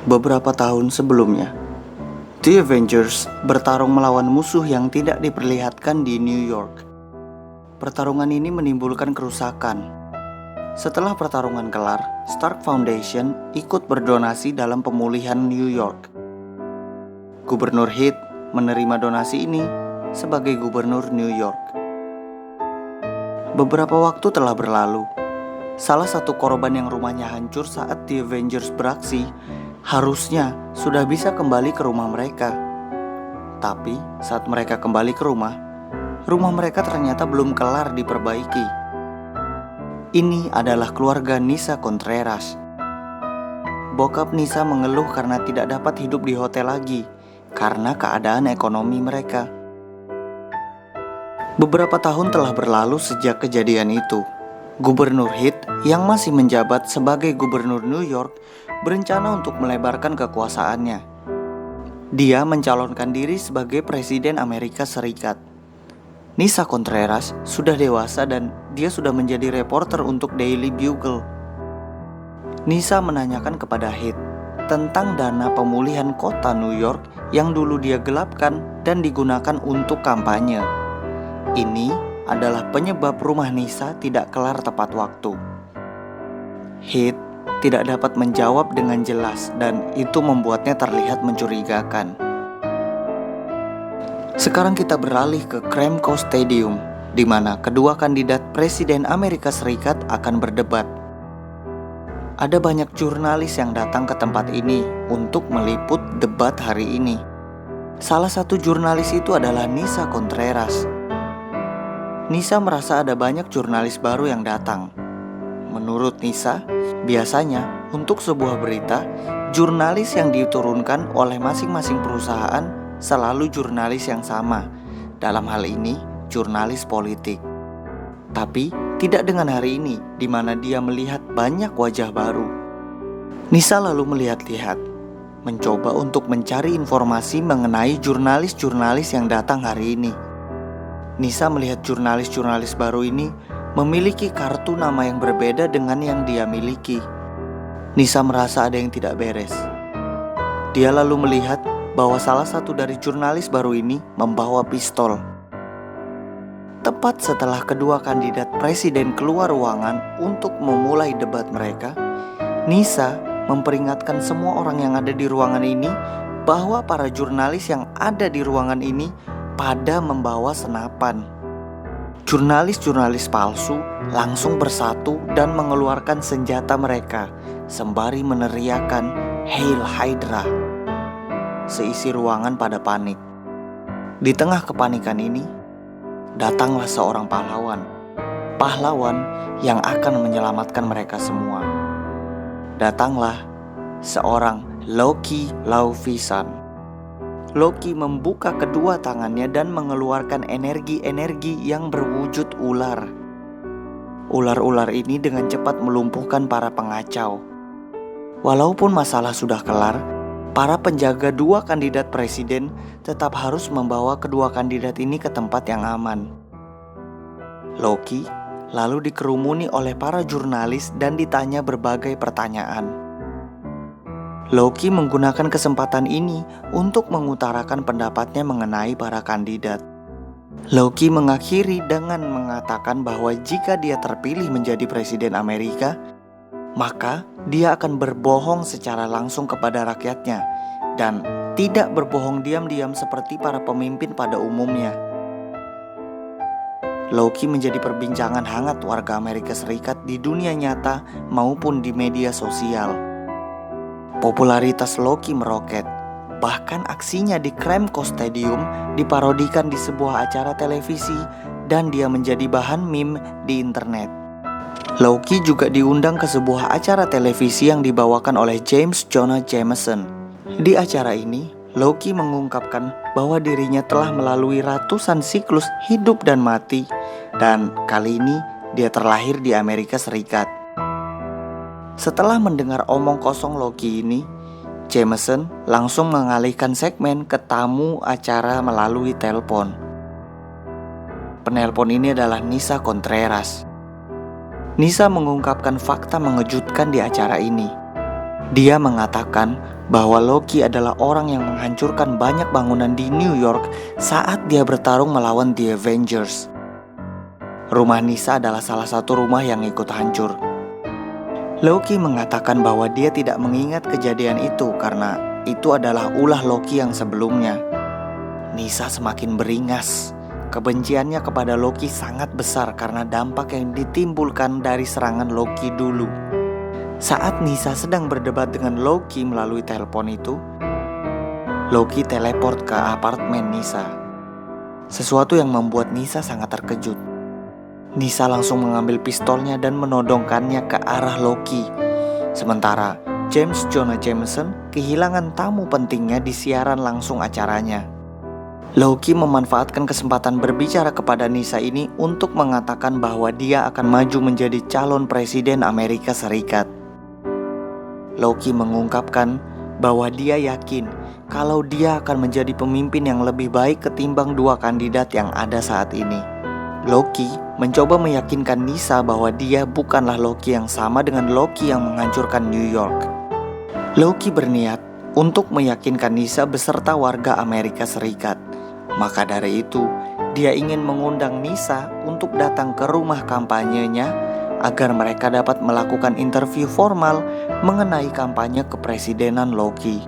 Beberapa tahun sebelumnya, The Avengers bertarung melawan musuh yang tidak diperlihatkan di New York. Pertarungan ini menimbulkan kerusakan. Setelah pertarungan kelar, Stark Foundation ikut berdonasi dalam pemulihan New York. Gubernur Heath menerima donasi ini sebagai gubernur New York. Beberapa waktu telah berlalu. Salah satu korban yang rumahnya hancur saat The Avengers beraksi harusnya sudah bisa kembali ke rumah mereka. Tapi saat mereka kembali ke rumah mereka ternyata belum kelar diperbaiki. Ini adalah keluarga Nyssa Contreras. Bokap Nyssa mengeluh karena tidak dapat hidup di hotel lagi karena keadaan ekonomi mereka. Beberapa tahun telah berlalu sejak kejadian itu. Gubernur Heath yang masih menjabat sebagai gubernur New York berencana untuk melebarkan kekuasaannya. Dia mencalonkan diri sebagai presiden Amerika Serikat. Nyssa Contreras sudah dewasa dan dia sudah menjadi reporter untuk Daily Bugle. Nyssa menanyakan kepada Heath tentang dana pemulihan kota New York yang dulu dia gelapkan dan digunakan untuk kampanye. Ini adalah penyebab rumah Nyssa tidak kelar tepat waktu. Heath tidak dapat menjawab dengan jelas dan itu membuatnya terlihat mencurigakan. Sekarang kita beralih ke Kremco Stadium, di mana kedua kandidat Presiden Amerika Serikat akan berdebat. Ada banyak jurnalis yang datang ke tempat ini untuk meliput debat hari ini. Salah satu jurnalis itu adalah Nyssa Contreras. Nyssa merasa ada banyak jurnalis baru yang datang. Menurut Nyssa, biasanya untuk sebuah berita, jurnalis yang diturunkan oleh masing-masing perusahaan selalu jurnalis yang sama. Dalam hal ini, jurnalis politik. Tapi tidak dengan hari ini, di mana dia melihat banyak wajah baru. Nyssa lalu melihat-lihat, mencoba untuk mencari informasi mengenai jurnalis-jurnalis yang datang hari ini. Nyssa melihat jurnalis-jurnalis baru ini memiliki kartu nama yang berbeda dengan yang dia miliki. Nyssa merasa ada yang tidak beres. Dia lalu melihat bahwa salah satu dari jurnalis baru ini membawa pistol. Tepat setelah kedua kandidat presiden keluar ruangan untuk memulai debat mereka, Nyssa memperingatkan semua orang yang ada di ruangan ini bahwa para jurnalis yang ada di ruangan ini pada membawa senapan. Jurnalis-jurnalis palsu langsung bersatu dan mengeluarkan senjata mereka sembari meneriakkan "Hail Hydra". Seisi ruangan pada panik. Di tengah kepanikan ini, datanglah seorang pahlawan. Pahlawan yang akan menyelamatkan mereka semua. Datanglah seorang Loki Laufeyson. Loki membuka kedua tangannya dan mengeluarkan energi-energi yang berwujud ular. Ular-ular ini dengan cepat melumpuhkan para pengacau. Walaupun masalah sudah kelar, para penjaga dua kandidat presiden tetap harus membawa kedua kandidat ini ke tempat yang aman. Loki lalu dikerumuni oleh para jurnalis dan ditanya berbagai pertanyaan. Loki menggunakan kesempatan ini untuk mengutarakan pendapatnya mengenai para kandidat. Loki mengakhiri dengan mengatakan bahwa jika dia terpilih menjadi presiden Amerika, maka dia akan berbohong secara langsung kepada rakyatnya dan tidak berbohong diam-diam seperti para pemimpin pada umumnya. Loki menjadi perbincangan hangat warga Amerika Serikat di dunia nyata maupun di media sosial. Popularitas Loki meroket. Bahkan aksinya di Kremco Stadium diparodikan di sebuah acara televisi dan dia menjadi bahan meme di internet. Loki juga diundang ke sebuah acara televisi yang dibawakan oleh James Jonah Jameson. Di acara ini, Loki mengungkapkan bahwa dirinya telah melalui ratusan siklus hidup dan mati, dan kali ini dia terlahir di Amerika Serikat. Setelah mendengar omong kosong Loki ini, Jameson langsung mengalihkan segmen ke tamu acara melalui telepon. Penelpon ini adalah Nyssa Contreras. Nyssa mengungkapkan fakta mengejutkan di acara ini. Dia mengatakan bahwa Loki adalah orang yang menghancurkan banyak bangunan di New York saat dia bertarung melawan The Avengers. Rumah Nyssa adalah salah satu rumah yang ikut hancur. Loki mengatakan bahwa dia tidak mengingat kejadian itu karena itu adalah ulah Loki yang sebelumnya. Nyssa semakin beringas. Kebenciannya kepada Loki sangat besar karena dampak yang ditimbulkan dari serangan Loki dulu. Saat Nyssa sedang berdebat dengan Loki melalui telepon itu, Loki teleport ke apartemen Nyssa. Sesuatu yang membuat Nyssa sangat terkejut. Nyssa langsung mengambil pistolnya dan menodongkannya ke arah Loki. Sementara James Jonah Jameson kehilangan tamu pentingnya di siaran langsung acaranya. Loki memanfaatkan kesempatan berbicara kepada Nyssa ini untuk mengatakan bahwa dia akan maju menjadi calon presiden Amerika Serikat. Loki mengungkapkan bahwa dia yakin kalau dia akan menjadi pemimpin yang lebih baik ketimbang dua kandidat yang ada saat ini. Loki mencoba meyakinkan Nyssa bahwa dia bukanlah Loki yang sama dengan Loki yang menghancurkan New York. Loki berniat untuk meyakinkan Nyssa beserta warga Amerika Serikat. Maka dari itu, dia ingin mengundang Nyssa untuk datang ke rumah kampanyenya agar mereka dapat melakukan interview formal mengenai kampanye kepresidenan Loki.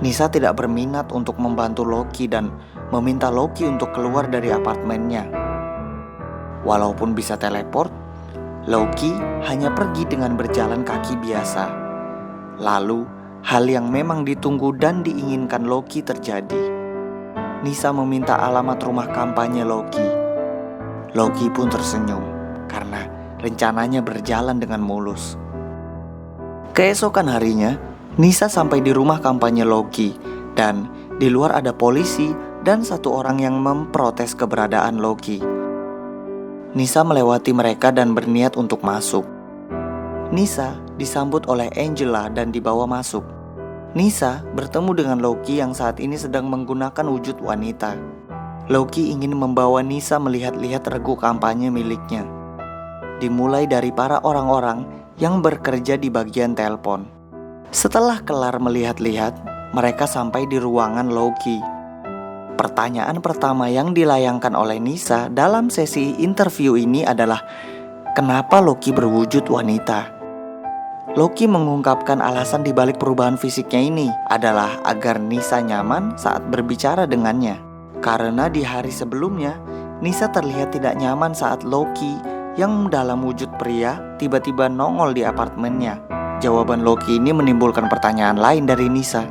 Nyssa tidak berminat untuk membantu Loki dan meminta Loki untuk keluar dari apartemennya. Walaupun bisa teleport, Loki hanya pergi dengan berjalan kaki biasa. Lalu, hal yang memang ditunggu dan diinginkan Loki terjadi. Nyssa meminta alamat rumah kampanye Loki. Loki pun tersenyum karena rencananya berjalan dengan mulus. Keesokan harinya, Nyssa sampai di rumah kampanye Loki dan di luar ada polisi dan satu orang yang memprotes keberadaan Loki. Nyssa melewati mereka dan berniat untuk masuk. Nyssa disambut oleh Angela dan dibawa masuk. Nyssa bertemu dengan Loki yang saat ini sedang menggunakan wujud wanita. Loki ingin membawa Nyssa melihat-lihat regu kampanye miliknya. Dimulai dari para orang-orang yang bekerja di bagian telepon. Setelah kelar melihat-lihat, mereka sampai di ruangan Loki. Pertanyaan pertama yang dilayangkan oleh Nyssa dalam sesi interview ini adalah, kenapa Loki berwujud wanita? Loki mengungkapkan alasan dibalik perubahan fisiknya ini adalah agar Nyssa nyaman saat berbicara dengannya. Karena di hari sebelumnya, Nyssa terlihat tidak nyaman saat Loki yang dalam wujud pria tiba-tiba nongol di apartemennya. Jawaban Loki ini menimbulkan pertanyaan lain dari Nyssa.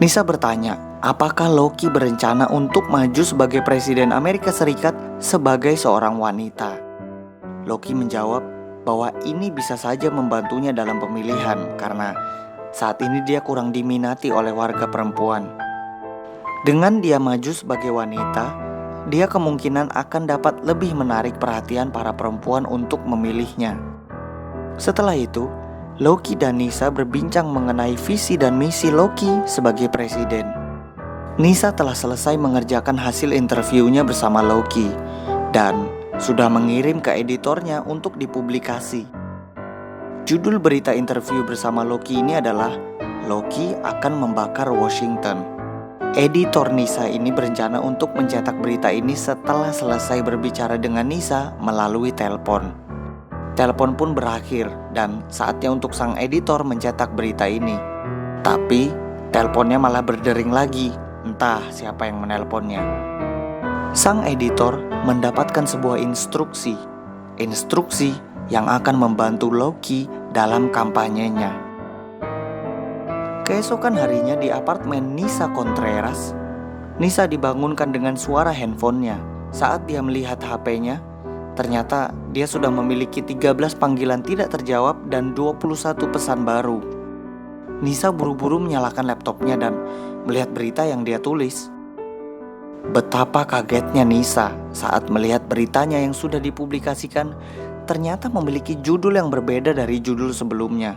Nyssa bertanya, apakah Loki berencana untuk maju sebagai presiden Amerika Serikat sebagai seorang wanita? Loki menjawab bahwa ini bisa saja membantunya dalam pemilihan karena saat ini dia kurang diminati oleh warga perempuan. Dengan dia maju sebagai wanita, dia kemungkinan akan dapat lebih menarik perhatian para perempuan untuk memilihnya. Setelah itu, Loki dan Nyssa berbincang mengenai visi dan misi Loki sebagai presiden. Nyssa telah selesai mengerjakan hasil interviewnya bersama Loki dan sudah mengirim ke editornya untuk dipublikasi. Judul berita interview bersama Loki ini adalah Loki akan membakar Washington. Editor Nyssa ini berencana untuk mencetak berita ini setelah selesai berbicara dengan Nyssa melalui telepon. Telepon pun berakhir dan saatnya untuk sang editor mencetak berita ini. Tapi teleponnya malah berdering lagi, entah siapa yang menelponnya. Sang editor mendapatkan sebuah instruksi yang akan membantu Loki dalam kampanyenya. Keesokan harinya di apartemen Nyssa Contreras, Nyssa dibangunkan dengan suara handphonenya. Saat dia melihat HP-nya, ternyata dia sudah memiliki 13 panggilan tidak terjawab dan 21 pesan baru. Nyssa buru-buru menyalakan laptopnya dan melihat berita yang dia tulis. Betapa kagetnya Nyssa saat melihat beritanya yang sudah dipublikasikan ternyata memiliki judul yang berbeda dari judul sebelumnya.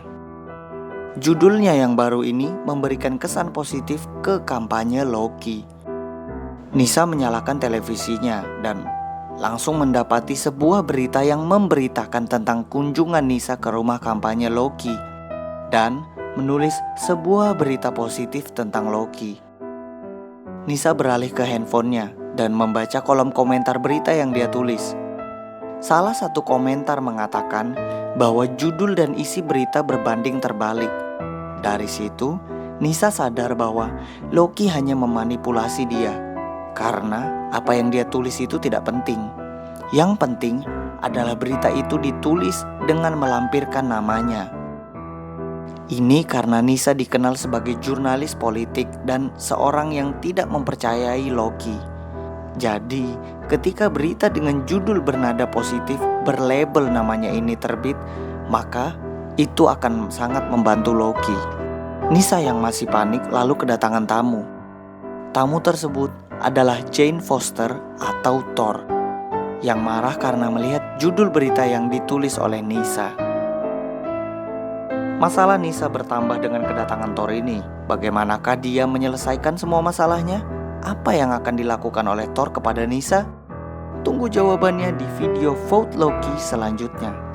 Judulnya yang baru ini memberikan kesan positif ke kampanye Loki. Nyssa menyalakan televisinya dan langsung mendapati sebuah berita yang memberitakan tentang kunjungan Nyssa ke rumah kampanye Loki. dan menulis sebuah berita positif tentang Loki. Nisa beralih ke handphonenya dan membaca kolom komentar berita yang dia tulis. Salah satu komentar mengatakan bahwa judul dan isi berita berbanding terbalik. Dari situ, Nisa sadar bahwa Loki hanya memanipulasi dia karena apa yang dia tulis itu tidak penting. Yang penting adalah berita itu ditulis dengan melampirkan namanya. Ini karena Nisa dikenal sebagai jurnalis politik dan seorang yang tidak mempercayai Loki. Jadi, ketika berita dengan judul bernada positif berlabel namanya ini terbit, maka itu akan sangat membantu Loki. Nisa yang masih panik lalu kedatangan tamu. Tamu tersebut adalah Jane Foster atau Thor, yang marah karena melihat judul berita yang ditulis oleh Nisa. Masalah Nisa bertambah dengan kedatangan Thor ini. Bagaimanakah dia menyelesaikan semua masalahnya? Apa yang akan dilakukan oleh Thor kepada Nisa? Tunggu jawabannya di video Vote Loki selanjutnya.